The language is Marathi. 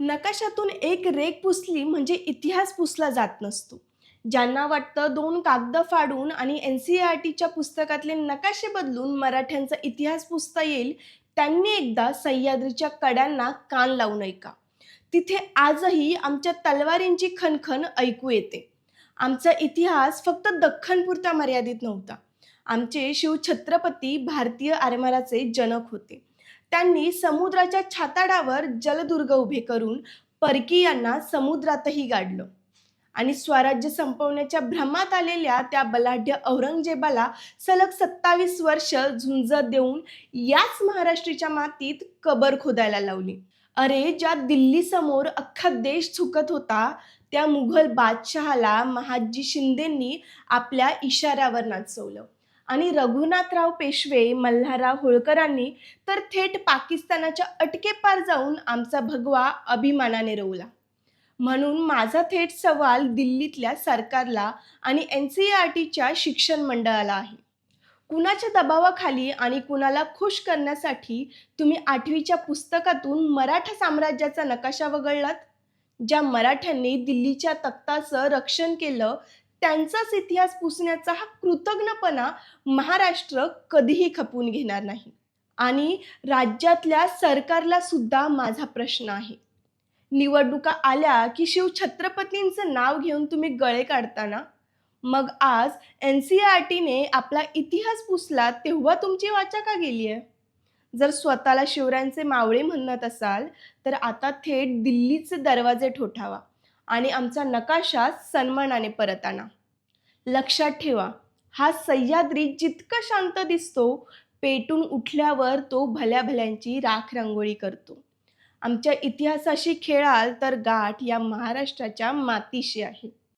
नकाशातून एक रेघ पुसली म्हणजे इतिहास पुसला जात नसतो. ज्यांना वाटतं दोन कागद फाडून आणि NCERTच्या पुस्तकातले नकाशे बदलून मराठ्यांचा इतिहास पुसता येईल, त्यांनी एकदा सह्याद्रीच्या कड्यांना कान लावून ऐका. तिथे आजही आमच्या तलवारींची खणखण ऐकू येते. आमचा इतिहास फक्त दख्खनपुरता मर्यादित नव्हता. आमचे शिवछत्रपती भारतीय आरमाराचे जनक होते. त्यांनी समुद्राच्या छाताडावर जलदुर्ग उभे करून परकीयांना समुद्रातही गाडलं आणि स्वराज्य संपवण्याच्या भ्रमात आलेल्या त्या बलाढ्य औरंगजेबाला सलग 27 वर्ष झुंज देऊन याच महाराष्ट्राच्या मातीत कबर खोदायला लावली. अरे, ज्या दिल्लीसमोर अख्खा देश झुकत होता, त्या मुघल बादशहाला महादजी शिंदेंनी आपल्या इशाऱ्यावर नाचवलं आणि रघुनाथराव पेशवे, मल्हारराव होळकरांनी तर थेट पाकिस्तानाच्या अटकेपार जाऊन आमचा भगवा अभिमानाने रोवला. म्हणून माझा थेट सवाल दिल्लीतल्या सरकारला आणि NCERTच्या शिक्षण मंडळाला आहे. कुणाच्या दबावाखाली आणि कुणाला खुश करण्यासाठी तुम्ही 8वीच्या पुस्तकातून मराठा साम्राज्याचा नकाशा वगळलात? ज्या मराठ्यांनी दिल्लीच्या तख्ताचं रक्षण केलं, त्यांचाच इतिहास पुसण्याचा हा कृतज्ञपणा महाराष्ट्र कधीही खपवून घेणार नाही. आणि राज्यातल्या सरकारला सुद्धा माझा प्रश्न आहे. निवडणुका आल्या की शिवछत्रपतींचं नाव घेऊन तुम्ही गळे काढताना, मग आज NCERTने आपला इतिहास पुसला तेव्हा तुमची वाचा का गेली आहे? जर स्वतःला शिवरायांचे मावळे म्हणत असाल, तर आता थेट दिल्लीचे दरवाजे ठोठावा आणि आमचा नकाशा सन्मानाने परत आणा. लक्षात ठेवा, हा सह्याद्री जितका शांत दिसतो, पेटून उठल्यावर तो भल्या भल्यांची राख रांगोळी करतो. आमच्या इतिहासाशी खेळाल तर गाठ या महाराष्ट्राच्या मातीशी आहे.